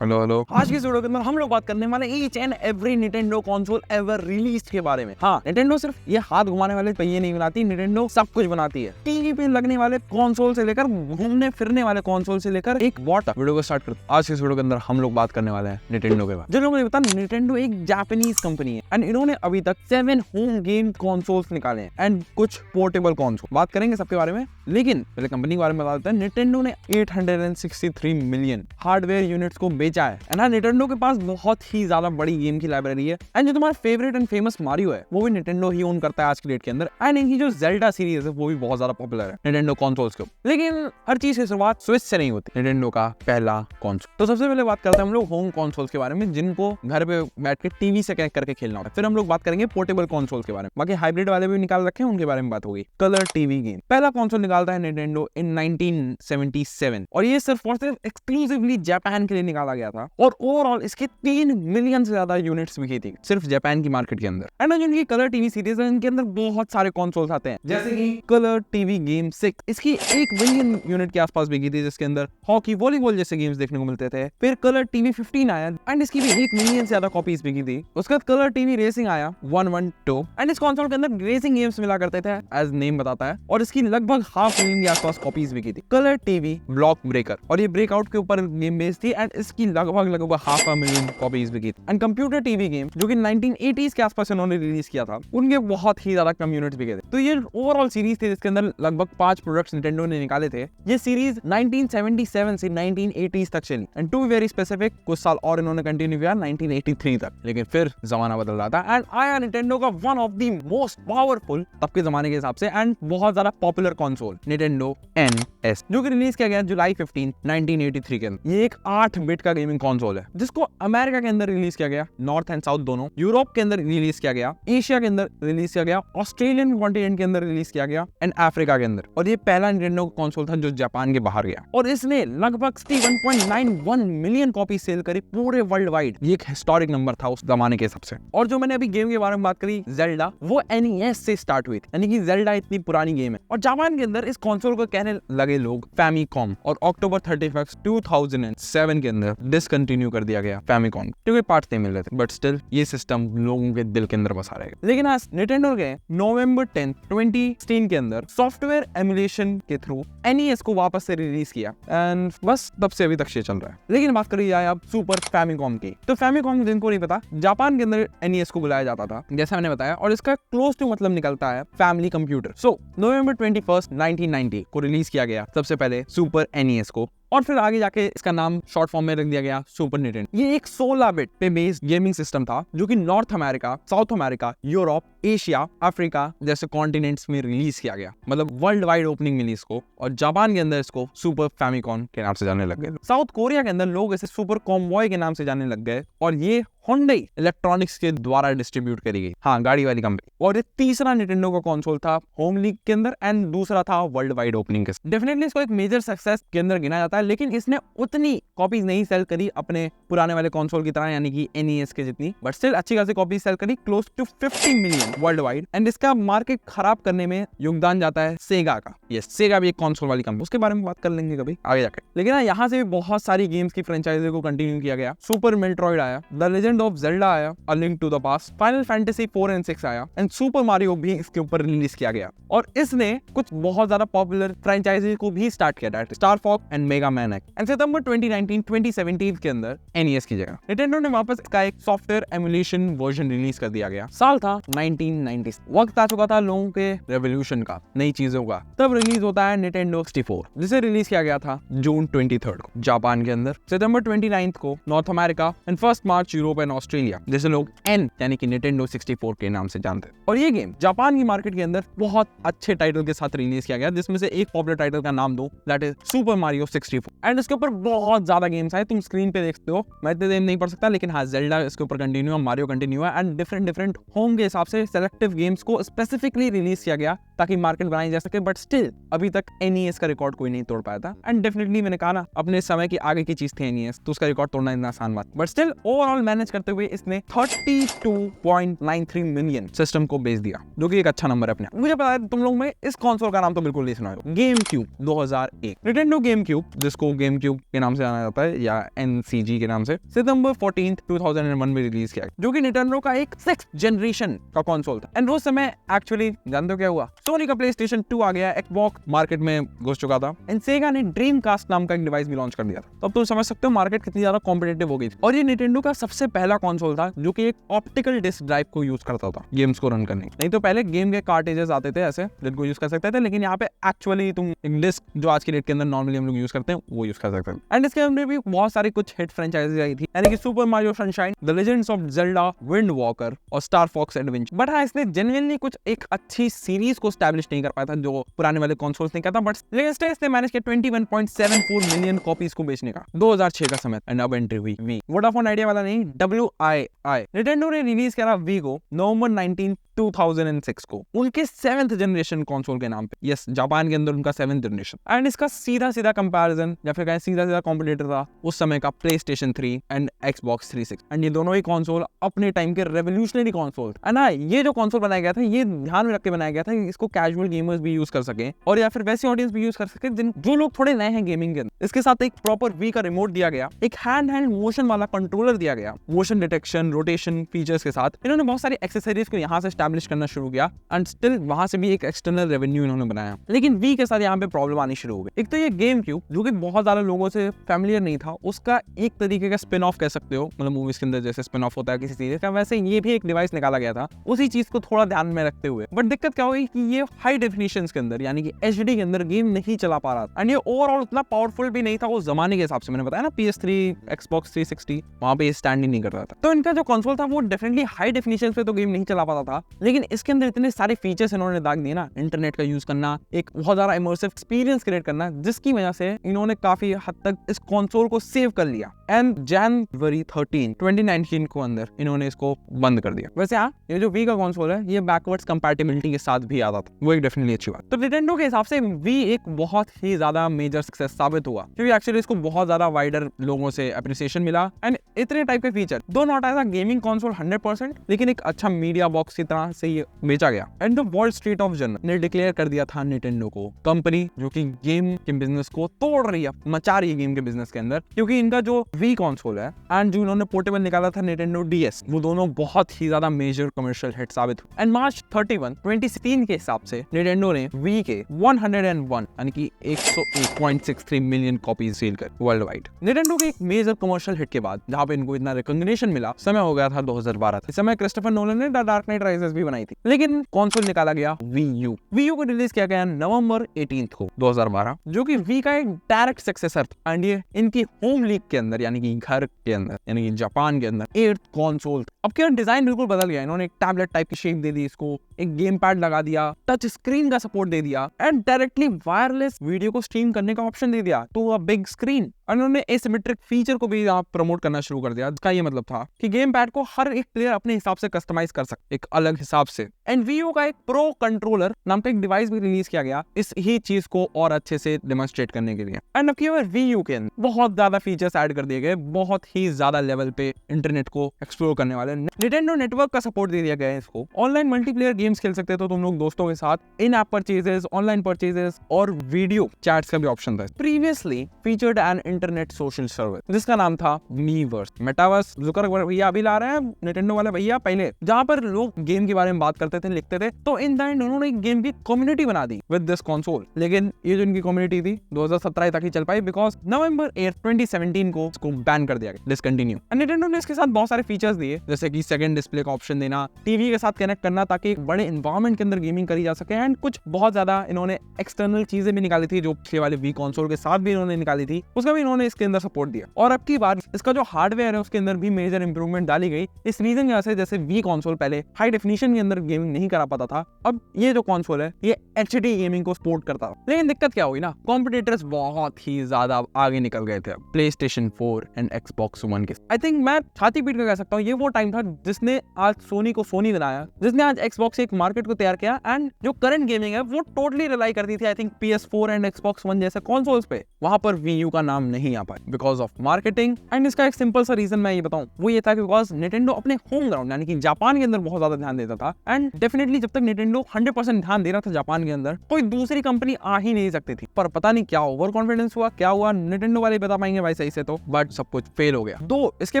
Hello hello. आज की इस वीडियो के अंदर हम लोग बात करने वाले each and every Nintendo console ever release के बारे में। हाँ, निटेंडो सिर्फ ये हाथ घुमाने वाले पहिए नहीं बनाती, निटेंडो सब कुछ बनाती है। टीवी पे लगने वाले कंसोल से लेकर घूमने फिरने वाले कंसोल से लेकर एक वॉट। वीडियो को स्टार्ट करते। आज की इस वीडियो के अंदर हम लोग बात करने वाले हैं निटेंडो के बारे में। जो लोगों ने पता, निटेंडो एक जापानीज कंपनी है एंड इन्होंने अभी तक 7 होम गेम कंसोल्स निकाले हैं एंड कुछ पोर्टेबल कंसोल। बात करेंगे सबके बारे में, लेकिन पहले कंपनी के बारे में बता देते हैं। निटेंडो ने 863 मिलियन हार्डवेयर यूनिट्स को बेचा है एंड निटेंडो के पास बहुत ही ज्यादा बड़ी गेम की लाइब्रेरी है एंड जो तुम्हारा फेवरेट एंड फेमस मारियो है वो भी निटेंडो ही ओन करता है आज की डेट के अंदर। एंड इनकी जो जेल्डा सीरीज है वो भी बहुत ज्यादा पॉपुलर है निटेंडो कंसोल्स के। लेकिन हर चीज की शुरुआत स्विच से नहीं होती। निटेंडो का पहला कंसोल, तो सबसे पहले बात करते हैं हम लोग होम कंसोल्स के बारे में, जिनको घर पे बैठ के टीवी से कनेक्ट करके खेलना होता है। फिर हम लोग बात करेंगे पोर्टेबल कंसोल्स के बारे में, बाकी हाइब्रिड वाले भी निकाल रखे हैं, उनके बारे में बात होगी। कलर टीवी गेम पहला कंसोल निकालता है निटेंडो इन 1977 और ये सिर्फ और सिर्फ एक्सक्लूसिवली जापान के लिए निकाला गया था और ओवरऑल इसके 3 मिलियन से ज्यादा यूनिट्स बिकी थी सिर्फ जापान की मार्केट के अंदर। एंड जो इनकी कलर टीवी सीरीज है इनके अंदर बहुत सारे कंसोल्स आते हैं, जैसे कि कलर टीवी गेम 6, इसकी 1 मिलियन यूनिट के आसपास बिकी थी, जिसके अंदर हॉकी वॉलीबॉल जैसे गेम्स देखने को मिलते थे। फिर कलर टीवी 15 आया एंड इसकी भी 1 मिलियन से ज्यादा कॉपीज बिकी थी। उसके बाद कलर टीवी रेसिंग आया 112 एंड इस कंसोल के अंदर रेसिंग गेम्स मिला करते थे एज नेम बताता है और इसकी लगभग 5 मिलियन के आसपास कॉपीज बिकी थी। कलर टीवी ब्लॉक ब्रेकर और ये ब्रेकआउट के ऊपर गेम बेस्ड थी एंड इसकी लगभग 5 मिलियन कॉपीज बिकी थी। एंड कंप्यूटर टीवी गेम जो कि 1980s के आसपास इन्होंने रिलीज किया था, उनके बहुत ही ज्यादा कम यूनिट्स बिके थे। तो ये ओवरऑल सीरीज थी जिसके अंदर लगभग 5 प्रोडक्ट्स निटेंडो ने निकाले थे। ये सीरीज 1977 से 1980s तक चली and to be very specific कुछ साल और इन्होंने कंटिन्यू किया 1983 तक। लेकिन फिर जमाना बदल रहा था एंड आया निटेंडो का one of the most powerful तब के जमाने के हिसाब से एंड बहुत ज्यादा पॉपुलर कंसोल निटेंडो NS, जो कि रिलीज किया गया जुलाई 15, 1983 के अंदर। ये एक 8 बिट का गेमिंग कंसोल है जिसको अमेरिका के अंदर रिलीज किया गया, नॉर्थ एंड साउथ दोनों, यूरोप के अंदर रिलीज किया गया, एशिया के अंदर रिलीज किया गया, ऑस्ट्रेलियन कॉन्टिनेंट के अंदर रिलीज किया गया एंड अफ्रीका के अंदर। और ये पहला निटेंडो कंसोल था जो जापान के बाहर गया और इसने लगभग 61.91 मिलियन कॉपी सेल करी पूरे वर्ल्ड वाइड। ये एक हिस्टोरिक नंबर था उस जमाने के हिसाब से। और जो मैंने अभी गेम के बारे में बात करी जेल्डा, वो NES से स्टार्ट हुई थी, यानी कि जेल्डा इतनी पुरानी गेम है। और जापान के अंदर इस कंसोल को कहने लगे लोग फैमिकॉम और अक्टूबर 31, 2007 के अंदर डिसकंटिन्यू कर दिया गया फैमिकॉम, क्योंकि पार्ट्स नहीं मिल रहे थे। बट स्टिल ये सिस्टम लोगों के दिल के अंदर बसा रहेगा। लेकिन आज निटेंडो के नवंबर 10, 2016 के अंदर सॉफ्टवेयर एमुलेशन के थ्रू NES को वापस से रिलीज किया एंड बस तब से अभी तक ये चल रहा है। लेकिन बात करी जाए अब सुपर फैमिकॉम की, तो फैमिकॉम जिनको नहीं पता, जापान के अंदर NES को बुलाया जाता था जैसा मैंने बताया, और इसका क्लोज टू मतलब निकलता है फैमिली कंप्यूटर। सो नवंबर 21, 1990 को रिलीज किया गया सबसे पहले सुपर NES को, और फिर आगे जाके इसका नाम शॉर्ट फॉर्म में रख दिया गया सुपर निटेंडो। ये एक 16 बिट पे बेस्ड गेमिंग सिस्टम था जो कि north America, south America, Europe, Asia, Africa जैसे कॉन्टिनेंट्स में रिलीज किया गया। मतलब वर्ल्ड वाइड ओपनिंग मिली इसको, और जापान के अंदर इसको सुपर फैमिकॉन के नाम से जानने लग गए। साउथ कोरिया के अंदर लोग इसे सुपर कॉम्बॉय के नाम से जानने लग गए और ये Hyundai इलेक्ट्रॉनिक्स के द्वारा डिस्ट्रीब्यूट करी गई, हाँ, गाड़ी वाली कंपनी। और ये तीसरा निटेंडो का कंसोल था होम लीग के अंदर एंड दूसरा था वर्ल्ड वाइड ओपनिंग के। डेफिनेटली इसको एक मेजर सक्सेस के अंदर गिना जाता है, लेकिन इसने उतनी कॉपीज नहीं सेल करी अपने पुराने वाले कंसोल की तरह, यानी कि NES के जितनी, बट स्टिल अच्छी खासी कॉपीज सेल करी, close to 50 million worldwide. And इसका मार्केट खराब करने में योगदान जाता है सेगा का। यस, सेगा भी एक कंसोल वाली कंपनी, उसके बारे में बात कर लेंगे कभी आगे जाकर। लेकिन यहाँ से भी बहुत सारी गेम्स की फ्रेंचाइजी को कंटिन्यू किया गया। सुपर मेट्रॉइड आया, द लेजेंड ऑफ जेल्डा आया, A Link to the Past, final fantasy 4 और 6 आया एंड सुपर मारियो भी इसके ऊपर रिलीज किया गया। और इसने कुछ बहुत ज्यादा पॉपुलर फ्रेंचाइजी को भी स्टार्ट किया, Star Fox and Mega Man X. And सितंबर 2019, 2017 के अंदर NES की जगह निटेंडो ने वापस इसका एक सॉफ्टवेयर एमुलेशन वर्जन रिलीज कर दिया गया। साल था 1990। वक्त आ चुका था लोगों के रेवोल्यूशन का, नई चीजों का। तब रिलीज होता है निटेंडो 64, जिसे रिलीज किया गया था जून 23 को जापान के अंदर, सितंबर 29 को north America and 1 March Europe and Australia, जिसे लोग N यानी कि निटेंडो 64 के नाम से जानते हैं। और ये गेम जापान की मार्केट के अंदर बहुत अच्छे टाइटल के साथ रिलीज किया गया, जिसमें से एक पॉपुलर टाइटल का नाम दो, that is super Mario 64। And इसके ऊपर बहुत ज्यादा गेम्स आए, तुम स्क्रीन पे देखते हो, मैं इतने देर नहीं पढ़ सकता, लेकिन हाँ, जेल्डा इसके ऊपर कंटिन्यू है, मारियो कंटिन्यू है एंड डिफरेंट होम के हिसाब से सेलेक्टिव गेम्स को स्पेसिफिकली रिलीज किया गया ताकि मार्केट बनाई जा सके। बट स्टिल अभी तक NES का रिकॉर्ड कोई नहीं तोड़ पाया था। एंड डेफिनेटली मैंने कहा ना, अपने समय की आगे की चीज थी NES, तो उसका रिकॉर्ड तोड़ना इतना आसान बात। बट स्टिल ओवरऑल मैंने लॉन्च करते हुए इसने 32.93 मिलियन सिस्टम को बेच दिया, जो कि एक अच्छा नंबर है अपने। मुझे पता है तुम लोग में इस कंसोल का नाम तो बिल्कुल नहीं सुना होगा, game cube 2001। Nintendo game cube, जिसको गेम क्यूब के नाम से जाना जाता है या NCG के नाम से, सितंबर 14, 2001 में रिलीज किया, जो कि निटेंडो का एक 6th जनरेशन का कंसोल था। एंड उस समय एक्चुअली जानते हो क्या हुआ, सोनी का PlayStation 2 आ गया, एक्सबॉक्स मार्केट में घुस चुका था, एंड सेगा ने ड्रीमकास्ट नाम का एक डिवाइस भी लॉन्च कर दिया था। तो अब तुम समझ सकते हो मार्केट कितनी ज्यादा कॉम्पिटिटिव हो गई थी। और ये निटेंडो का सबसे पहला कंसोल था जो कि एक ऑप्टिकल डिस्क ड्राइव को यूज करता था गेम्स को रन करने। नहीं तो पहले गेम के कार्टेजेस आते थे ऐसे जिनको यूज कर सकते थे, लेकिन यहाँ पे एक्चुअली तुम एक डिस्क जो आज की डेट के अंदर नॉर्मली हम लोग यूज करते हैं वो यूज कर सकते हैं। एंड इसके अंदर भी बहुत सारी कुछ हिट फ्रेंचाइजीज आई थी, यानी कि super Mario sunshine, the legends of Zelda, wind walker और स्टार फॉक्स एडवेंचर। बट हाँ, इसने जेन्युइनली कुछ एक अच्छी सीरीज को स्टैब्लिश नहीं कर पाया था जो पुराने वाले कंसोल्स ने किया था। बट लेकिन इसने मैनेज किया 21.74 मिलियन कॉपीज को बेचने का 2006 का समय। एंड अब एंट्री हुई वी, वोडाफोन आइडिया वाला नहीं, WII। निटेंडो ने रिलीज किया वी को नवंबर 19, 2006 को, उनके 7th जनरेशन कंसोल के नाम पे। यस, जापान के अंदर उनका 7th जनरेशन। एंड इसका सीधा कंपैरिजन या फिर कहें सीधा कॉम्पिटिटर था उस समय का PlayStation 3 एंड Xbox 360। एंड ये दोनों ही कंसोल अपने टाइम के रेवोल्यूशनरी कंसोल। एंड हाँ, ये जो कंसोल बनाया गया था ये ध्यान में रख के बनाया गया था कि इसको कैजुअल गेमर्स भी यूज कर सके और या फिर वैसे ऑडियंस भी यूज कर सके जो लोग थोड़े नए हैं गेमिंग के अंदर। इसके साथ एक प्रॉपर वी का रिमोट दिया गया, एक हैंड मोशन वाला कंट्रोलर दिया गया, मोशन डिटेक्शन, रोटेशन फीचर्स के साथ। इन्होंने बहुत सारी एक्सेसरीज को यहाँ से एस्टैब्लिश करना शुरू किया एंड स्टिल वहां से भी एक एक्सटर्नल रेवेन्यू इन्होंने बनाया। लेकिन वी के साथ यहाँ पे प्रॉब्लम आनी शुरू हो गई। एक तो ये गेम क्यूब जो कि बहुत ज्यादा लोगों से फैमिलियर नहीं था, उसका एक तरीके का स्पिन ऑफ कह सकते हो, मतलब मूवीज के अंदर जैसे स्पिन ऑफ होता है किसी चीज का, वैसे ये भी एक डिवाइस निकाला गया था उसी चीज को थोड़ा ध्यान में रखते हुए। बट दिक्कत क्या हुई कि ये हाई डेफिनेशन के अंदर यानी कि HD के अंदर गेम नहीं चला पा रहा था। एंड ये ओवरऑल उतना पावरफुल भी नहीं था उस जमाने के हिसाब से। मैंने बताया ना PS3, Xbox 360 वहां पे स्टैंड ही नहीं कर रहा था। तो इनका जो कंसोल था वो डेफिनेटली हाई डेफिनेशन पे तो गेम नहीं चला पाता था, लेकिन इसके अंदर इतने सारे फीचर्स इन्होंने दाग दिए ना, इंटरनेट का यूज करना, एक बहुत ज्यादा इमर्सिव एक्सपीरियंस क्रिएट करना, जिसकी वजह से इन्होंने काफी हद तक इस कंसोल को सेव कर लिया। एंड जनवरी 13, 2019 को अंदर इन्होंने इसको बंद कर दिया। वैसे हाँ, ये जो वी का कंसोल है ये बैकवर्ड्स कंपैटिबिलिटी के साथ भी आता था, वो एक डेफिनेटली अच्छी बात। तो निटेंडो के हिसाब से वी एक बहुत ही ज्यादा मेजर सक्सेस साबित हुआ, क्योंकि एक्चुअली इसको बहुत ज्यादा वाइडर लोगों से अप्रिसिएशन मिला एंड इतने टाइप के feature, though not as a gaming console 100%, लेकिन एक अच्छा मीडिया बॉक्स की तरह से ये बेचा गया। And the wall street of journal ने डिक्लेयर कर दिया था निटेंडो को कंपनी जो कि गेम के बिजनेस को तोड़ रही है, मचा रही है गेम के बिजनेस के अंदर, क्योंकि इनका जो वी कंसोल है एंड जो इन्होंने पोर्टेबल निकाला था निटेंडो DS, वो दोनों बहुत ही ज्यादा मेजर कमर्शियल हिट साबित हुए। एंड मार्च 31, 2016 के हिसाब से निटेंडो ने वी के 101 यानी कि 101.63 मिलियन कॉपीज सेल कर वर्ल्ड वाइड। निटेंडो के एक मेजर कमर्शियल हिट के बाद जहां पे इनको इतना रिकॉग्निशन मिला, समय हो गया था 2012। इस समय क्रिस्टोफर नोलन ने द डार्क नाइट राइजेस भी बनाई थी, लेकिन कंसोल निकाला गया Wii U को रिलीज किया गया नवंबर 18 को 2012, जो कि वी का एक डायरेक्ट सक्सेसर था। एंड ये इनकी होम लीग के अंदर यानी कि घर के अंदर यानी कि जापान के अंदर 8th कंसोल। अब क्या डिजाइन बिल्कुल बदल गया, इन्होंने एक टैबलेट टाइप की शेप दे दी इसको, एक गेम पैड लगा दिया, टच स्क्रीन का सपोर्ट दे दिया एंड डायरेक्टली वायरलेस वीडियो को स्ट्रीम करने का ऑप्शन दे दिया टू अ बिग स्क्रीन। और उन्होंने एसिमेट्रिक फीचर को भी यहाँ प्रमोट करना शुरू कर दिया, जिसका ये मतलब था कि गेम पैड को हर एक प्लेयर अपने हिसाब से कस्टमाइज कर सकते, एक अलग हिसाब से। एंड Wii U का एक प्रो कंट्रोलर नाम का एक डिवाइस भी रिलीज किया गया इस ही चीज को और अच्छे से डेमोन्स्ट्रेट करने के लिए। एंड अब Wii U के अंदर बहुत ज्यादा फीचर्स ऐड कर दिए गए, बहुत ही ज्यादा लेवल पे इंटरनेट को एक्सप्लोर करने वाले। निटेंडो नेटवर्क का सपोर्ट दे दिया गया है इसको, ऑनलाइन मल्टीप्लेयर गेम्स खेल सकते हो तुम लोग दोस्तों के साथ, इन ऐप परचेजेस, ऑनलाइन परचेजेस और वीडियो चैट्स का भी ऑप्शन था। Previously featured an internet social service जिसका नाम था मीवर्स। मेटावर्स जुकरबर्ग भैया अभी ला रहे हैं, निटेंडो वाले भैया पहले, जहां पर लोग गेम के बारे में बात करते थे, लिखते थे। तो इन द एंड उन्होंने एक गेम की कम्युनिटी बना दी विद दिस कंसोल। लेकिन ये जो इनकी कम्युनिटी थी 2017 तक ही चल पाई, बिकॉज नवंबर 8, 2017 को इसको बैन कर दिया गया, डिसकंटिन्यू। निटेंडो ने इसके साथ बहुत सारे फीचर्स दिए, जैसे कि सेकंड डिस्प्ले का ऑप्शन देना, टीवी के साथ कनेक्ट करना ताकि एक बड़े एनवायरनमेंट के अंदर गेमिंग करी जा सके। एंड कुछ बहुत ज्यादा इन्होंने एक्सटर्नल चीजें भी निकाली थी जो पिछले वाले वी कंसोल के साथ भी इन्होंने निकाली थी, उसका भी इन्होंने इसके अंदर सपोर्ट दिया। और अब की बार इसका जो हार्डवेयर है उसके अंदर भी मेजर इंप्रूवमेंट डाली गई। इस रीजन की वजह से जैसे वी कंसोल पहले हाई डेफिनेशन के अंदर गेमिंग नहीं करा पाता था, अब ये जो कंसोल है ये HD गेमिंग को सपोर्ट करता था। लेकिन दिक्कत क्या हुई ना, कॉम्पिटिटर्स बहुत ही ज्यादा आगे निकल गए थे PlayStation 4 एंड Xbox One के। आई थिंक मैं छाती पीट कर कह सकता हूँ ये वो टाइम था जिसने आज सोनी को सोनी बनाया, जिसने आज Xbox से एक मार्केट को तैयार किया। एंड जो करंट गेमिंग है वो टोटली रिलाई करती थी I think PS4 and Xbox One जैसे कंसोल्स पे, वहां पर Wii U का नाम नहीं आ पाए बिकॉज ऑफ मार्केटिंग। एंड इसका एक सिंपल सा रीजन मैं ये बताऊं, वो ये था कि बिकॉज निटेंडो अपने होम ग्राउंड यानी कि जापान के अंदर बहुत ज्यादा ध्यान देता था। एंड डेफिनेटली जब तक निटेंडो 100% ध्यान दे रहा था जापान के अंदर, कोई दूसरी कंपनी आ ही नहीं सकती थी। पर पता नहीं क्या ओवर कॉन्फिडेंस हुआ, क्या हुआ, निटेंडो वाले बता पाएंगे भाई सही से तो, बट सब कुछ फेल हो गया। दो इसके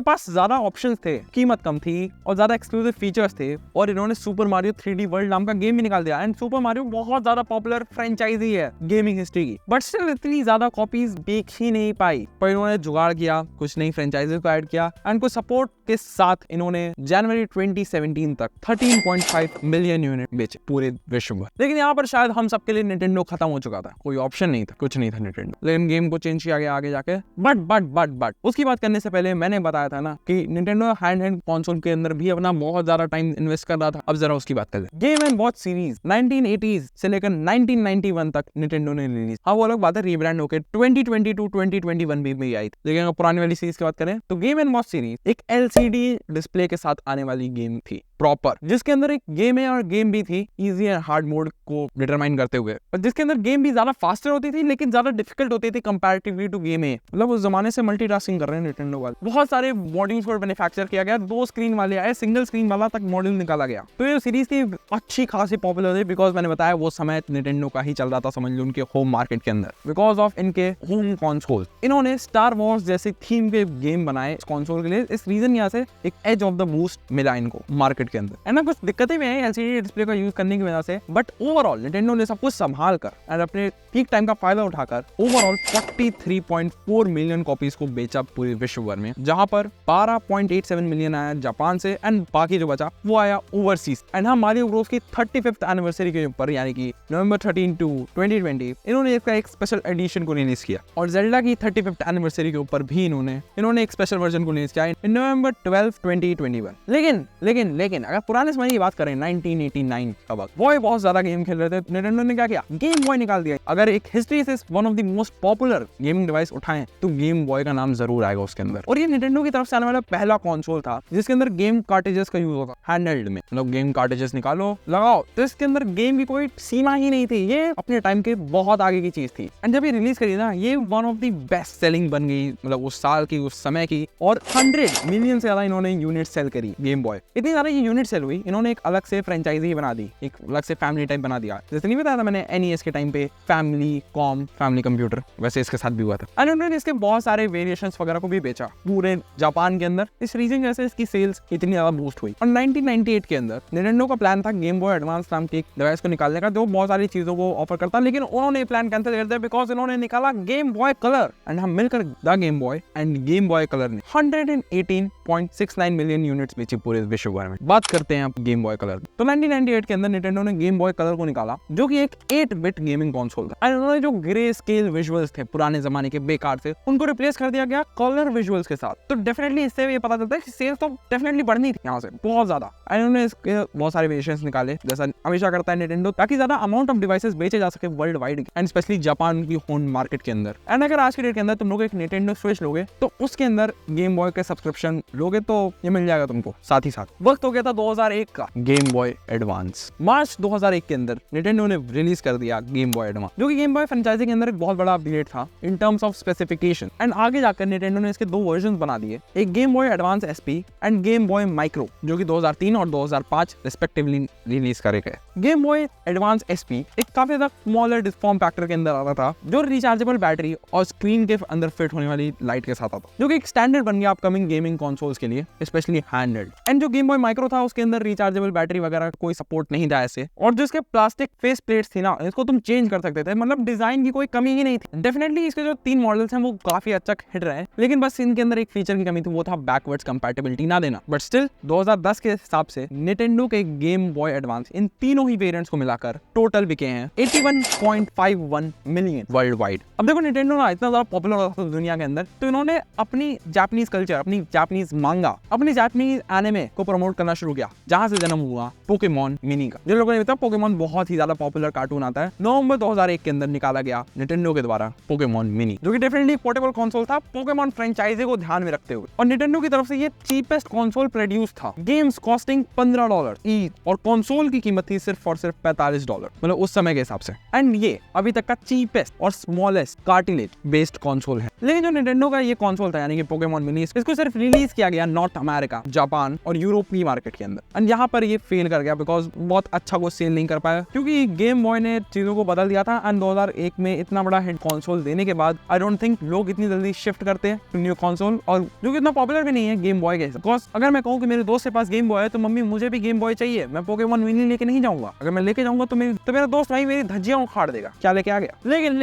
पास ज्यादा ऑप्शंस थे, कीमत कम थी और ज्यादा एक्सक्लूसिव फीचर्स थे, और इन्होंने सुपर मारियो 3D वर्ल्ड नाम का गेम भी निकाल दिया। एंड सुपर मारियो बहुत ज्यादा पॉपुलर फ्रेंचाइजी है गेमिंग हिस्ट्री की, बट स्टिल इतनी ज्यादा कॉपीज बेच ही नहीं पाई। पर इन्होंने जुगाड़ किया, कुछ नई फ्रेंचाइजी को ऐड किया एंड कुछ सपोर्ट के साथ इन्होंने जनवरी 2017 तक 13.5 मिलियन यूनिट बेचे पूरे विश्व में। लेकिन यहाँ पर शायद हम सबके लिए निटेंडो खत्म हो चुका था, कोई ऑप्शन नहीं था, कुछ नहीं था निटेंडो। लेकिन गेम को चेंज किया गया आगे जाके। बट उसकी बात करने से पहले मैंने बताया था ना कि निटेंडो हैंड कंसोल के अंदर भी अपना बहुत ज्यादा टाइम इन्वेस्ट कर रहा था। अब जरा उसकी बात कर ले। Game and watch series 1980s से लेकर 1991 तक निटेंडो ने रिलीज। हाँ वो अलग बात है, रीब्रांड होकर 2022-2021 भी आई थी। लेकिन अगर पुरानी वाली सीरीज की बात करें तो गेम एंड वॉच सीरीज एक LCD डिस्प्ले के साथ आने वाली गेम थी प्रॉपर, जिसके अंदर एक गेम है और गेम भी थी इजी एंड हार्ड मोड को डिटरमाइन करते हुए, और जिसके अंदर गेम भी ज्यादा फास्टर होती थी लेकिन ज्यादा डिफिकल्ट होती थी कंपैरेटिवली टू गेम है। मतलब उस जमाने से मल्टीटास्किंग कर रहे हैं निटेंडो वाले। बहुत सारे मॉड्यूल्स को मैन्युफैक्चर किया गया, 2 स्क्रीन वाले आए, सिंगल स्क्रीन वाला तक मॉड्यूल निकाला गया। तो ये सीरीज थी अच्छी खासी पॉपुलर थी बिकॉज मैंने बताया वो समय निटेंडो का ही चल रहा था, समझ लो उनके होम मार्केट के अंदर, बिकॉज ऑफ इनके होम कंसोल। इन्होंने स्टार वॉर्स जैसे थीम के गेम बनाए इस कंसोल के लिए। इस रीजन यहाँ से एक एज ऑफ द बूस्ट मिला इनको मार्केट के अंदर। है ना, कुछ दिक्कतें भी आई LCD डिस्प्ले का यूज करने की वजह से, बट ओवरऑल निटेंडो ने सब कुछ संभाल कर और अपने पीक टाइम का फायदा उठाकर ओवरऑल 43.4 मिलियन कॉपीज को बेचा पूरे विश्व भर में, जहां पर 12.87 मिलियन आया जापान से एंड बाकी जो बचा वो आया ओवरसीज। एंड हाँ, मारियो ब्रोस की 35th एनिवर्सरी के ऊपर यानी कि नवंबर 13 to 2020 इन्होंने इसका एक स्पेशल एडिशन को रिलीज किया, और जेल्डा की 35th एनिवर्सरी के ऊपर भी इन्होंने एक स्पेशल वर्जन को रिलीज किया नवंबर 12, 2021। लेकिन अगर पुराने समय की बात करें 1989 का वक्त, बॉय बहुत ज्यादा गेम खेल रहे थे। निटेंडो ने क्या किया, गेम बॉय निकाल दिया। अगर एक हिस्ट्री से one of the most popular gaming device उठाएं तो गेम बॉय का नाम जरूर आएगा उसके अंदर। और ये निटेंडो की तरफ से आने वाला पहला कंसोल था जिसके अंदर गेम कार्ट्रिजेस का यूज होता, हैंडहेल्ड में। मतलब गेम कार्ट्रिजेस निकालो लगाओ, तो इसके अंदर गेम की कोई सीमा ही नहीं थी। ये अपने टाइम के बहुत आगे की चीज थी। एंड जब ये रिलीज करी ना, ये one of the best selling बन गई, मतलब उस साल की, उस समय की। और 100 मिलियन से ज्यादा इन्होंने यूनिट सेल करी गेम बॉय। इतनी ज्यादा ये यूनिट सेल हुई, इन्होंने एक अलग से फ्रेंचाइजी बना दी, एक अलग से फैमिली टाइप बना दिया। जैसे नहीं बताया था मैंने NES के टाइम पे फैमिली कंप्यूटर, वैसे इसके साथ भी हुआ था। एंड उन्होंने इसके बहुत सारे वेरिएशंस वगैरह को भी बेचा पूरे जापान के अंदर। इस रीजन जैसे इसकी सेल्स इतनी ज्यादा बूस्ट हुई। और 1998 के अंदर निटेंडो का प्लान था गेम बॉय एडवांस नाम की डिवाइस को निकालने का, जो बहुत सारी चीजों को ऑफर करता, लेकिन उन्होंने प्लान कैंसिल कर दिया बिकॉज इन्होंने निकाला गेम बॉय कलर। एंड हम मिलकर the game boy end game boy colour ने 118.69 मिलियन यूनिट्स बेची पूरे विश्व भर में। बात करते हैं अब गेम बॉय कलर। तो 1998 के अंदर निटेंडो ने गेम बॉय कलर को निकाला, जो कि एक 8-बिट गेमिंग कंसोल था। एंड उन्होंने जो ग्रे स्केल विजुअल्स थे पुराने जमाने के बेकार थे, उनको रिप्लेस कर दिया गया कलर विजुअल्स के साथ। तो डेफिनेटली इससे ये पता चलता है कि सेल्स तो डेफिनेटली बढ़नी थी यहाँ से बहुत ज्यादा। एंड उन्होंने इसके बहुत सारे वेरिएशंस निकाले, जैसा हमेशा करता है निटेंडो, ताकि ज्यादा अमाउंट ऑफ डिवाइसेस बेचे जा सके world wide and specially Japan की होम मार्केट के अंदर। एंड अगर आज के डेट के अंदर तुम लोग एक निटेंडो स्विच लोगे तो उसके अंदर गेम बॉय के सब्सक्रिप्शन लोगे तो ये मिल जाएगा तुमको साथ ही साथ। वक्त हो गया था 2001 का, गेम बॉय एडवांस। मार्च 2001 के अंदर निटेंडो ने रिलीज कर दिया गेम बॉय एडवांस, जो कि गेम बॉय फ्रेंचाइजी के अंदर एक बहुत बड़ा अपडेट था in terms of specification. And आगे जाकर निटेंडो ने इसके 2 वर्जन बना दिए, एक game boy advance SP end game boy micro, जो कि 2003 और 2005 रिस्पेक्टिवली रिलीज करे गए। गेम बॉय एडवांस SP एक काफी ज्यादा स्मॉलर फॉर्म फैक्टर के अंदर आता था, जो रिचार्जेबल बैटरी और स्क्रीन के अंदर फिट होने वाली लाइट के साथ आता, जो कि एक स्टैंडर्ड बन गया अपकमिंग गेमिंग कंसोल्स के लिए, स्पेशली हैंडहेल्ड। एंड जो गेम बॉय माइक्रो था उसके अंदर रिचार्जेबल बैटरी वगैरह कोई सपोर्ट नहीं था ऐसे, और जो इसके प्लास्टिक फेस प्लेट्स थी ना, इसको तुम चेंज कर सकते थे। मतलब डिजाइन की कोई कमी ही नहीं थी। डेफिनेटली इसके जो 3 मॉडल्स हैं वो काफी अच्छा हिट रहे हैं, लेकिन बस इनके अंदर एक फीचर की कमी थी, वो था बैकवर्ड्स कंपैटिबिलिटी ना देना। बट स्टिल 2010 के हिसाब से निटेंडो के गेम बॉय एडवांस इन तीनों ही वेरिएंट्स को मिलाकर टोटल बिके हैं 81.51 मिलियन वर्ल्ड वाइड। अब देखो निटेंडो ना इतना ज्यादा पॉपुलर हो रहा था दुनिया के अंदर, तो इन्होंने अपनी जापानीज कल्चर, अपनी जापानीज मांगा, अपनी जापानीज एनिमे को प्रमोट करना शुरू किया, जहां से जन्म हुआ पोकेमॉन मिनी का। जिन लोगों ने बताया पोकेमॉन बहुत ही ज्यादा पॉपुलर कार्टून आता है, नवंबर 2001 के अंदर निकाला गया निटेंडो के द्वारा पोकेमॉन मिनी, जो कि डेफिनेटली पोर्टेबल कंसोल था पोकेमॉन फ्रेंचाइजी को ध्यान में रखते हुए। और निटेंडो की तरफ से ये चीपेस्ट कंसोल प्रोड्यूस था, गेम्स कॉस्टिंग $15 ईच, और कंसोल की कीमत थी सिर्फ और सिर्फ $45, मतलब उस समय के हिसाब से। एंड ये अभी तक का चीपेस्ट और smallest cartilage based best console है। लेकिन जो निंटेंडो का ये कंसोल था यानी कि पोकेमॉन मिनी, इसको सिर्फ रिलीज किया गया नॉर्थ अमेरिका, जापान और यूरोप की मार्केट के अंदर, एंड यहाँ पर ये फेल कर गया बिकॉज बहुत अच्छा को सेल नहीं कर पाया, क्योंकि गेम बॉय ने चीजों को बदल दिया था। एंड 2001 में इतना बड़ा हिट कंसोल देने के बाद आई डोंट थिंक लोग इतनी जल्दी शिफ्ट करते हैं न्यू कंसोल, और जो कि इतना पॉपुलर भी नहीं है गेम बॉय के हिसाब। बिकॉज अगर मैं कहूँ कि मेरे दोस्त के पास गेम बॉय है तो मम्मी मुझे भी गेम बॉय चाहिए, मैं पोकेमॉन मिनी लेके नहीं जाऊंगा। अगर मैं लेके जाऊंगा तो मेरा दोस्त भाई मेरी धज्जियां उखाड़ देगा, क्या लेके आ गया। लेकिन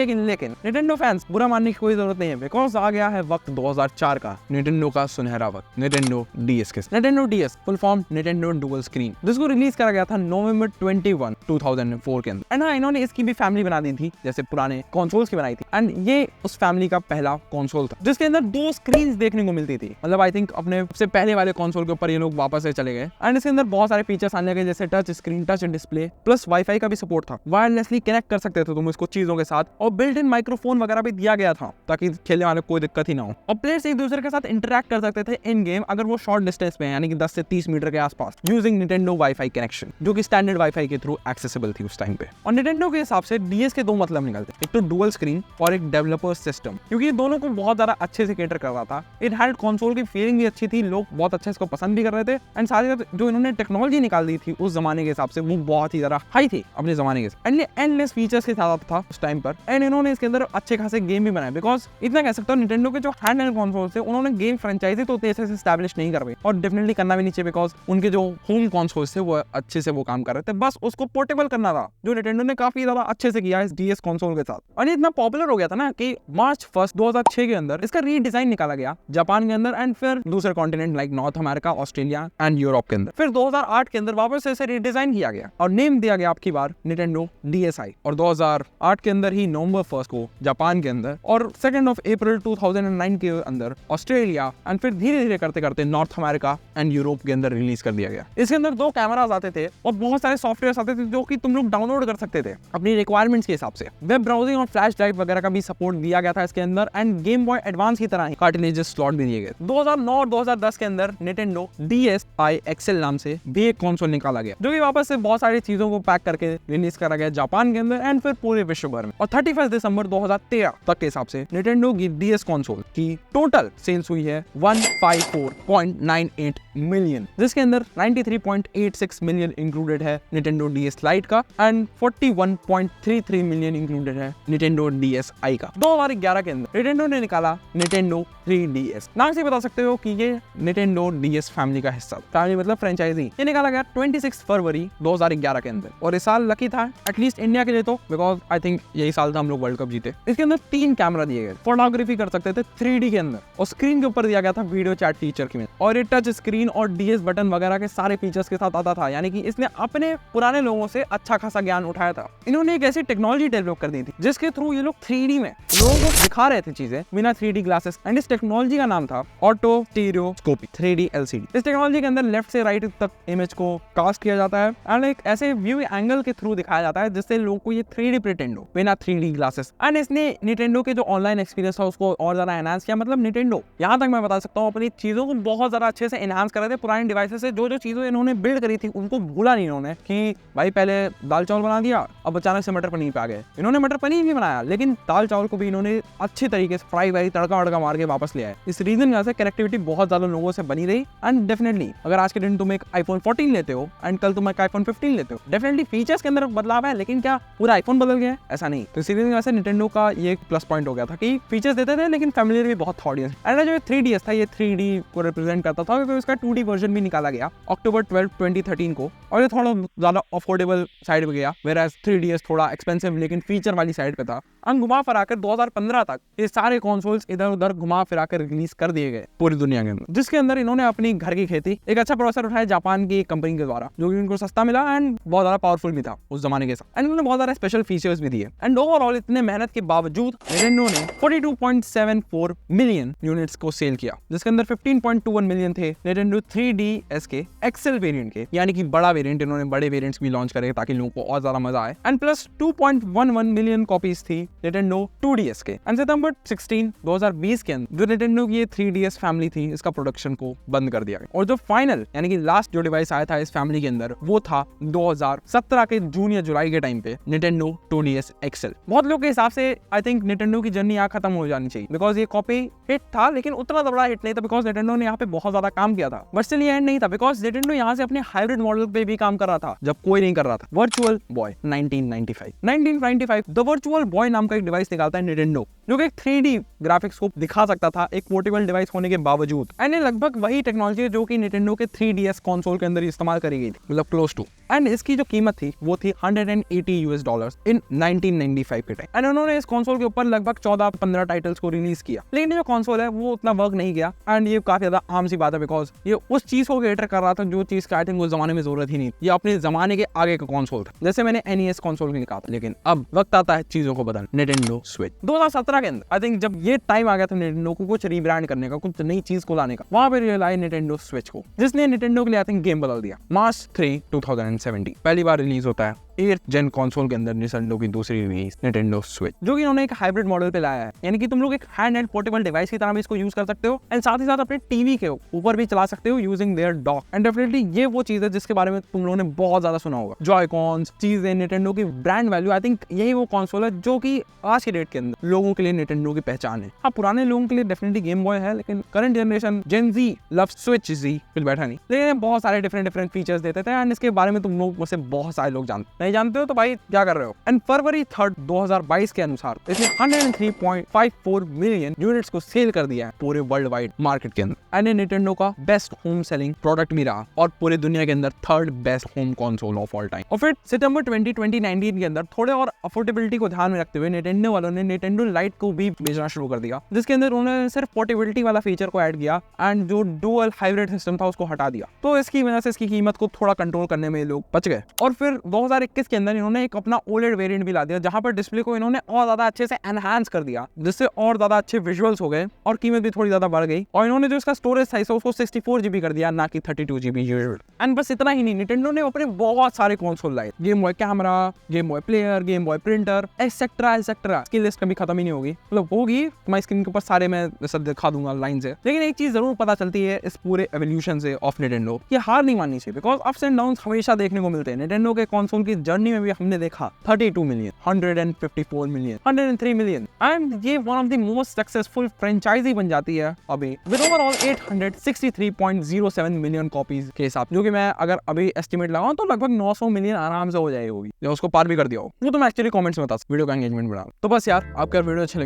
निंटेंडो फैंस बुरा मानने की कोई जरूरत नहीं है, बिकॉज आ गया है वक्त 2004 का, निंटेंडो का सुनहरा वक्त, निंटेंडो डीएस के। Nintendo DS full form Nintendo dual screen, जिसको रिलीज करा गया था नवंबर 21, 2004 के अंदर। एंड हाँ, इन्होंने इसकी भी फैमिली बना दी थी जैसे पुराने कंसोल्स की बनाई थी, एंड ये उस फैमिली का पहला कंसोल था जिसके अंदर 2 स्क्रीन्स देखने को मिलती थी। मतलब आई थिंक अपने सबसे पहले वाले कंसोल के ऊपर ये लोग वापस से चले गए, एंड इसके अंदर बहुत सारे फीचर्स आने लगे जैसे touch screen, touch display, plus wifi का भी सपोर्ट था, वायरलेसली कनेक्ट कर सकते थे तुम इसको चीजों के साथ, और बिल्ट इन माइक्रोफोन वगैरह भी दिया गया था ताकि खेलने वाले कोई दिक्कत ही ना हो, और प्लेयर्स एक दूसरे के साथ इंटरेक्ट कर सकते थे इन गेम अगर वो शॉर्ट डिस्टेंस पे है, यानी कि 10 से 30 मीटर के आसपास, यूजिंग निंटेंडो वाईफाई कनेक्शन, जो कि स्टैंडर्ड वाईफाई के थ्रू एक्सेसिबल थी उस टाइम पे। और निंटेंडो के हिसाब से डीएस के 2 मतलब निकलते, एक तो डुअल स्क्रीन और एक डेवलपर सिस्टम, क्योंकि ये दोनों को बहुत ज्यादा अच्छे से कैटर कर रहा था। इट हैड कंसोल की फीलिंग भी अच्छी थी, लोग बहुत अच्छे इसको पसंद भी कर रहे थे, एंड साथ ही साथ जो इन्होंने टेक्नोलॉजी निकाल दी थी उस जमाने के हिसाब से वो बहुत ही ज्यादा हाई थी अपने जमाने के, एंडलेस फीचर्स के साथ था उस टाइम पर। एंड इन्होंने इसके अंदर अच्छे खासे गेम भी बनाए, बिकॉज इतना कह सकता हूँ निंटेंडो के जो हैंडहेल्ड कंसोल थे उन्होंने गेम फ्रेंचाइजी तो तेजी से एस्टैब्लिश नहीं कर पाई, और डेफिनेटली करना भी नहीं चाहिए, बिकॉज उनके जो होम कंसोल्स थे वो अच्छे से वो काम कर रहे थे, बस उसको पोर्टेबल करना था, जो निंटेंडो ने काफी ज्यादा अच्छे से किया इस डीएस कंसोल के साथ। और ये इतना पॉपुलर हो गया था ना कि मार्च 1, 2006 के अंदर इसका रीडिजाइन निकाला गया जापान के अंदर, एंड फिर दूसरे continent like north America, Australia and Europe के अंदर। फिर 2008 के अंदर वापस से इसे रीडिजाइन किया गया और नेम दिया गया आपकी बार निंटेंडो डीएसआई, और 2008 के अंदर ही नवंबर 1 को जापान के अंदर और 2 अप्रैल 2009 के अंदर ऑस्ट्रेलिया, एंड फिर धीरे धीरे करते करते नॉर्थ अमेरिका एंड यूरोप के अंदर रिलीज कर दिया गया। इसके अंदर 2 कैमरास आते थे और बहुत सारे सॉफ्टवेयर आते थे जो कि तुम लोग डाउनलोड कर सकते थे अपनी रिक्वायरमेंट्स के हिसाब से। वेब ब्राउजिंग और फ्लैश ड्राइव वगैरह का भी सपोर्ट दिया गया था इसके अंदर, एंड गेम बॉय एडवांस की तरह ही कार्टिलेज स्लॉट भी दिए गए। 2009 और 2010 के अंदर निंटेंडो DSi XL नाम से भी एक कंसोल निकाला गया, जो कि वापस से बहुत सारी चीजों को पैक करके रिलीज करा गया जापान के अंदर एंड फिर पूरे विश्व भर में। और 31 दिसंबर 2013 तक के हिसाब से निंटेंडो की डीएस कंसोल की टोटल सेल्स हुई है 154.98 मिलियन, जिसके अंदर 93.86 मिलियन इंक्लूडेड है निंटेंडो DS लाइट का, एंड 41.33 मिलियन इंक्लूडेड है निंटेंडो DSi का। 2011 के अंदर निंटेंडो ने निकाला निंटेंडो 3DS। नाम से बता सकते हो कि ये निंटेंडो DS फैमिली का हिस्सा, फैमिली मतलब फ्रेंचाइजी। ये निकाला गया 26 फरवरी 2011 के अंदर, और इस साल लकी था एटलीस्ट इंडिया के लिए तो, बिकॉज आई थिंक यही साल था हम लोग वर्ल्ड कप जीते। इसके अंदर 3 कैमरा दिए गए, फोटोग्राफी कर सकते थे 3D के अंदर, और स्क्रीन के ऊपर दिया गया था वीडियो चैट फीचर की, और ये टच स्क्रीन और DS बटन वगैरह के सारे फीचर्स के साथ आता था, यानी कि इसने अपने पुराने लोगों से अच्छा खासा ज्ञान उठाया था। इन्होंने एक ऐसी टेक्नोलॉजी डेवलप कर दी थी जिसके थ्रू ये लोग 3D में लोगों को दिखा रहे थे चीजें बिना 3D ग्लासेस, एंड इस टेक्नोलॉजी का नाम था ऑटो स्टीरियोस्कोपी 3D LCD। इस टेक्नोलॉजी के अंदर लेफ्ट से राइट तक इमेज को कास्ट किया जाता है, एंड एक ऐसे व्यू एंगल के थ्रू दिखाया जाता है जिससे लोगों को ये 3D प्रिटेंड हो बिना 3D ग्लासेस। एंड इसने निंटेंडो के जो ऑनलाइन एक्सपीरियंस था उसको और ज्यादा एनहांस किया। मतलब निंटेंडो यहाँ तक मैं बता सकता हूँ अपनी चीजों को बहुत ज्यादा अच्छे से एनहांस कर रहे थे पुराने डिवाइसेस से। जो चीजें इन्होंने बिल्ड करी थी उनको भूला नहीं इन्होंने, कि भाई पहले दाल चावल बना दिया अब अचानक से मटर पनीर पे आ गए। इन्होंने मटर पनीर भी बनाया, लेकिन दाल चावल को भी इन्होंने अच्छे तरीके से फ्राई वाई तड़का वड़का मार के वापस ले आए। इस रीजन की वजह से कनेक्टिविटी बहुत ज्यादा लोगों से बनी रही, एंड डेफिनेटली अगर आज के दिन तुम एक iPhone 14 लेते हो एंड कल तुम एक iPhone 15 लेते हो, डेफिनेटली फीचर्स के अंदर बदलाव है, लेकिन क्या पूरा आईफोन बदल गया है? ऐसा नहीं। तो इसी रीजन की वजह से निंटेंडो का ये एक प्लस पॉइंट हो गया था कि फीचर्स देते थे लेकिन फैमिलियर भी बहुत था ऑडियंस। एंड जो 3DS था ये 3D को रिप्रेजेंट करता था, क्योंकि इसका 2D वर्जन भी निकाला गया अक्टूबर 12, 2013 को, और ये थोड़ा ज्यादा अफोर्डेबल साइड पे गया, whereas 3DS थोड़ा एक्सपेंसिव लेकिन फीचर वाली साइड पे था। घुमा फिराकर 2015 तक ये सारे कंसोल्स इधर उधर घुमा फिराकर रिलीज कर दिए गए पूरी दुनिया के अंदर, जिसके अंदर इन्होंने अपनी घर की खेती एक अच्छा प्रोसेसर उठाया जापान की कंपनी के द्वारा, जो कि उनको सस्ता मिला एंड बहुत ज्यादा पावरफुल भी था उस जमाने के साथ। एंड उन्होंने बहुत सारे स्पेशल फीचर्स भी दिए, एंड ओवरऑल इतने मेहनत के बावजूद निंटेंडो ने 42.74 मिलियन यूनिट्स को सेल किया, जिसके अंदर 15.21 मिलियन थे निंटेंडो 3DS के एक्सेल वेरिएंट के, यानी कि बड़ा वेरिएंट। इन्होंने बड़े वेरिएंट्स भी लॉन्च करे ताकि लोगों को और ज्यादा मजा आए, एंड प्लस 2.11 मिलियन कॉपीज थी निंटेंडो 2DS के। एंड सितंबर 16, 2020 के अंदर जो निंटेंडो की ये 3DS फैमिली थी इसका प्रोडक्शन को बंद कर दिया गया, और जो फाइनल यानी कि लास्ट जो डिवाइस आया था इस फैमिली के अंदर वो था 2017 के जून या जुलाई के टाइम पे निंटेंडो 2DS XL। बहुत लोग के हिसाब से आई थिंक निंटेंडो की जर्नी यहाँ खत्म हो जानी चाहिए, बिकॉज ये कॉपी हिट था लेकिन उतना बड़ा हिट नहीं था, बिकॉज निंटेंडो ने यहाँ पे बहुत ज्यादा काम किया था, बट स्टिल ये एंड नहीं था, बिकॉज निंटेंडो यहाँ से अपने हाइब्रिड मॉडल पे भी काम कर रहा था जब कोई नहीं कर रहा था। Virtual boy 1995 the virtual boy नाम का एक डिवाइस निकालता है निंटेंडो, जो कि एक 3D ग्राफिक्स को दिखा सकता था एक पोर्टेबल डिवाइस होने के बावजूद। एंड ये लगभग वही टेक्नोलॉजी है जो कि निंटेंडो के 3DS कंसोल के अंदर इस्तेमाल करी गई थी, मतलब क्लोज टू। एंड इसकी जो कीमत थी वो थी $180 इन 1995 के टाइम। एंड उन्होंने इस कंसोल के ऊपर लगभग 14-15 टाइटल्स को रिलीज किया, लेकिन जो कंसोल है वो उतना वर्क नहीं किया। एंड ये काफी ज्यादा आम सी बात है, बिकॉज ये उस चीज को कैटर कर रहा था जो चीज का आई थिंक उस जमाने में जरूरत ही नहीं, ये अपने जमाने के आगे का कंसोल था, जैसे मैंने NES कंसोल के लिए कहा था। लेकिन अब वक्त आता है चीजों को बदलने। निंटेंडो स्विच 2017 के अंदर आई थिंक जब ये टाइम आ गया था निंटेंडो को कुछ रीब्रांड करने का, कुछ नई चीज को लाने का, वहां पे रियल आई निंटेंडो स्विच को, जिसने निंटेंडो के लिए आई थिंक गेम बदल दिया। मार्च 3, 2017 पहली बार रिलीज होता है 8th जेन कंसोल के अंदर निंटेंडो की दूसरी रिलीज निंटेंडो स्विच, जो कि उन्होंने एक हाइब्रिड मॉडल पे लाया है, यानी कि तुम लोग एक हैंड एंड पोर्टेबल डिवाइस की तरह भी इसको यूज कर सकते हो एंड साथ ही साथ अपने टीवी के ऊपर भी चला सकते हो using their dock. And definitely ये वो चीज है जिसके बारे में तुम लोगों ने बहुत ज्यादा सुना होगा, जॉय-कॉन्स चीजें, निंटेंडो की ब्रांड वैल्यू। आई थिंक यही वो कंसोल है जो कि आज की डेट के अंदर लोगों के लिए निंटेंडो की पहचान है। हाँ, पुराने लोगों के लिए डेफिनेटली गेम बॉय है, लेकिन करंट जनरेशन जेन जी लव स्विच जी कुछ बैठा नहीं, लेकिन बहुत सारे डिफरेंट फीचर्स देते थे एंड इसके बारे में तुम लोग में से बहुत सारे लोग नहीं जानते हो तो भाई क्या कर रहे हो। एंड फरवरी 3, 2022 के अनुसार इसने 103.54 मिलियन यूनिट्स को सेल कर दिया है पूरे वर्ल्ड वाइड मार्केट के अंदर। एंड निंटेंडो का बेस्ट होम सेलिंग प्रोडक्ट भी रहा और पूरे दुनिया के अंदर 3rd best home console of all time. और फिर सितंबर 2019 के अंदर थोड़े और अफोर्डेबिलिटी को ध्यान में रखते हुए निंटेंडो वालों ने निंटेंडो लाइट को भी बेचना शुरू कर दिया, जिसके अंदर उन्होंने सिर्फ पोर्टेबिलिटी वाला फीचर को ऐड किया एंड जो डुअल हाइब्रिड सिस्टम था उसको हटा दिया। तो इसकी वजह से इसकी कीमत को थोड़ा कंट्रोल करने में लोग बच गए। और फिर 2021 के अंदर इन्होंने एक अपना OLED वेरिएंट भी ला दिया, जहां पर डिस्प्ले को इन्होंने और ज्यादा अच्छे से एनहांस कर दिया, जिससे और ज्यादा अच्छे विजुअल्स हो गए और कीमत भी थोड़ी ज्यादा बढ़ गई। और इन्होंने जो इसका स्टोरेज साइज है उसको 64 GB कर दिया, ना कि 32 GB यूजुअल। एंड बस इतना ही नहीं, निंटेंडो ने अपने बहुत सारे कंसोल लाए, game boy camera, game boy player, game boy printer, etcetera. इसकी लिस्ट कभी खत्म ही नहीं होगी, मतलब होगी तुम्हारी स्क्रीन के ऊपर सारे मैं सब दिखा दूंगा लाइन से। लेकिन एक चीज जरूर पता चलती है इस पूरे एवोल्यूशन से ऑफ निंटेंडो, कि हार नहीं माननी चाहिए, बिकॉज अप्स एंड डाउन्स हमेशा देखने को मिलते हैं। निंटेंडो के कंसोल की जर्नी में भी हमने देखा 32 मिलियन, 154 मिलियन, 103 मिलियन, एंड ये one of the most successful franchise बन जाती है अभी विद ओवरऑल 863.07 मिलियन कॉपीज के हिसाब, जो कि मैं अगर अभी एस्टिमेट लगाऊं तो लगभग 900 मिलियन आराम से हो जाएगी होगी, या उसको पार भी कर दिया हो। वो तो मैं एक्चुअली कमेंट्स में बता वीडियो का एंगेजमेंट बढ़ा। तो बस यार, आपका वीडियो अच्छा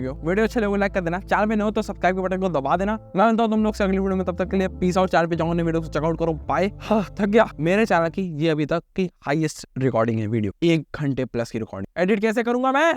लगे लाइक कर देना, चैनल पे नए हो तो सब्सक्राइब के बटन को दबा देना। मैं मिलता हूं तुम लोग से अगली वीडियो में, तब तक के लिए पीस आउट। चैनल पे जाओ, वीडियो को चेकआउट करो, बाय। थक गया। मेरे चैनल की ये अभी तक की हाईएस्ट रिकॉर्डिंग है वीडियो, 1 घंटे प्लस की रिकॉर्डिंग। एडिट कैसे करूंगा मैं?